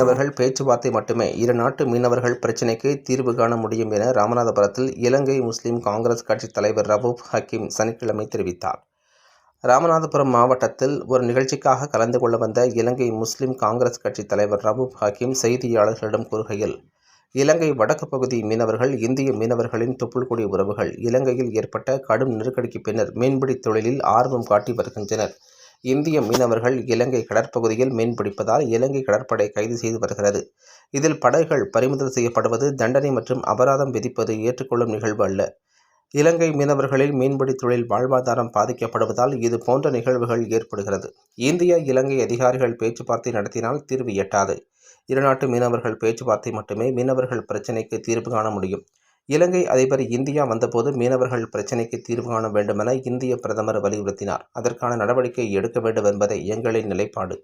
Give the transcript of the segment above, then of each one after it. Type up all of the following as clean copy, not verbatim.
மீனவர்கள் பேச்சுவார்த்தை மட்டுமே இரு நாட்டு மீனவர்கள் பிரச்சினைக்கு தீர்வு காண முடியும் என ராமநாதபுரத்தில் இலங்கை முஸ்லிம் காங்கிரஸ் கட்சி தலைவர் ரவூப் ஹக்கீம் சனிக்கிழமை தெரிவித்தார். ராமநாதபுரம் மாவட்டத்தில் ஒரு நிகழ்ச்சிக்காக கலந்து கொள்ள வந்த இலங்கை முஸ்லிம் காங்கிரஸ் கட்சி தலைவர் ரவூப் ஹக்கீம் செய்தியாளர்களிடம் கூறுகையில், இலங்கை வடக்கு பகுதி மீனவர்கள் இந்திய மீனவர்களின் தொப்புள்கொடி உறவுகள். இலங்கையில் ஏற்பட்ட கடும் நெருக்கடிக்கு பின்னர் மீன்பிடி தொழிலில் ஆர்வம் காட்டி வருகின்றனர். இந்திய மீனவர்கள் இலங்கை கடற்பகுதியில் மீன்பிடிப்பதால் இலங்கை கடற்படை கைது செய்து வருகிறது. இதில் படகுகள் பறிமுதல் செய்யப்படுவது, தண்டனை மற்றும் அபராதம் விதிப்பது ஏற்றுக்கொள்ளும் நிகழ்வு அல்ல. இலங்கை மீனவர்களில் மீன்பிடி தொழில் வாழ்வாதாரம் பாதிக்கப்படுவதால் இது போன்ற நிகழ்வுகள் ஏற்படுகிறது. இந்திய இலங்கை அதிகாரிகள் பேச்சுவார்த்தை நடத்தினால் தீர்வு எட்டாது. இருநாட்டு மீனவர்கள் பேச்சுவார்த்தை மட்டுமே மீனவர்கள் பிரச்சினைக்கு தீர்வு காண முடியும். இலங்கை அதிபர் இந்தியா வந்தபோது மீனவர்கள் பிரச்சினைக்கு தீர்வு காண வேண்டுமென இந்திய பிரதமர் வலியுறுத்தினார். அதற்கான நடவடிக்கை எடுக்க வேண்டும் என்பதே எங்களின் நிலைப்பாடு.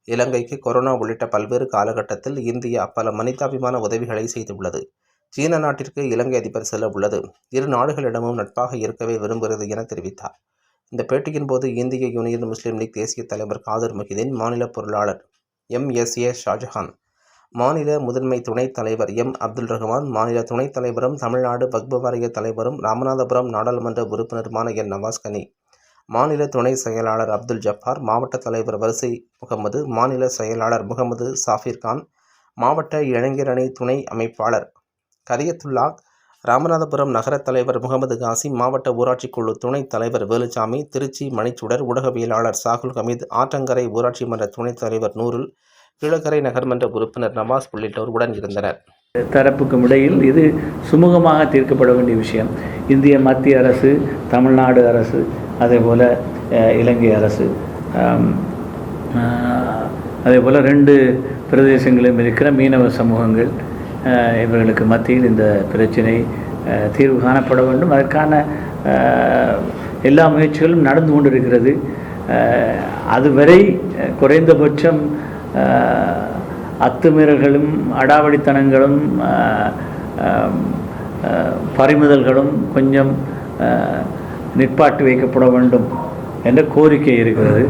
இலங்கைக்கு கொரோனா உள்ளிட்ட பல்வேறு காலகட்டத்தில் இந்தியா பல மனிதாபிமான உதவிகளை செய்துள்ளது. சீன நாட்டிற்கு இலங்கை அதிபர் செல்ல உள்ளது. இரு நாடுகளிடமும் நட்பாக இருக்கவே விரும்புகிறது என தெரிவித்தார். இந்த பேட்டியின் போது இந்திய யூனியன் முஸ்லீம் லீக் தேசிய தலைவர் காதர் மொஹிதீன், மாநில பொருளாளர் MSA ஷாஜஹான், மாநில முதன்மை துணைத் தலைவர் அப்துல் ரஹ்மான், மாநில துணைத் தலைவரும் தமிழ்நாடு வக்ஃப் வாரிய தலைவரும் ராமநாதபுரம் நாடாளுமன்ற உறுப்பினருமான நவாஸ் கனி, மாநில துணை செயலாளர் அப்துல் ஜப்பார், மாவட்ட தலைவர் வரிசை முகமது, மாநில செயலாளர் முகமது சாஃபிர் கான், மாவட்ட இளைஞரணி துணை அமைப்பாளர் கரியத்துல்லா, ராமநாதபுரம் நகர தலைவர் முகமது காசிம், மாவட்ட ஊராட்சி குழு துணைத் தலைவர் வேலுச்சாமி, திருச்சி மணிச்சுடர் ஊடகவியலாளர் சாகுல் ஹமீத், ஆற்றங்கரை ஊராட்சி மன்ற துணைத் தலைவர் நூருல், கீழக்கரை நகர்மன்ற உறுப்பினர் நவாஸ் உள்ளிட்டோர் உடன் இருந்தனர். தரப்புக்கும் இடையில் இது சுமூகமாக தீர்க்கப்பட வேண்டிய விஷயம். இந்திய மத்திய அரசு, தமிழ்நாடு அரசு, அதேபோல் இலங்கை அரசு, அதேபோல் 2 பிரதேசங்களிலும் இருக்கிற மீனவ சமூகங்கள், இவர்களுக்கு மத்தியில் இந்த பிரச்சினை தீர்வு காணப்பட வேண்டும். அதற்கான எல்லா முயற்சிகளும் நடந்து கொண்டிருக்கிறது. அதுவரை குறைந்தபட்சம் அத்துமீறல்களும் அடாவடித்தனங்களும் பறிமுதல்களும் கொஞ்சம் நிற்பாட்டி வைக்கப்பட வேண்டும் என்ற கோரிக்கை இருக்கிறது.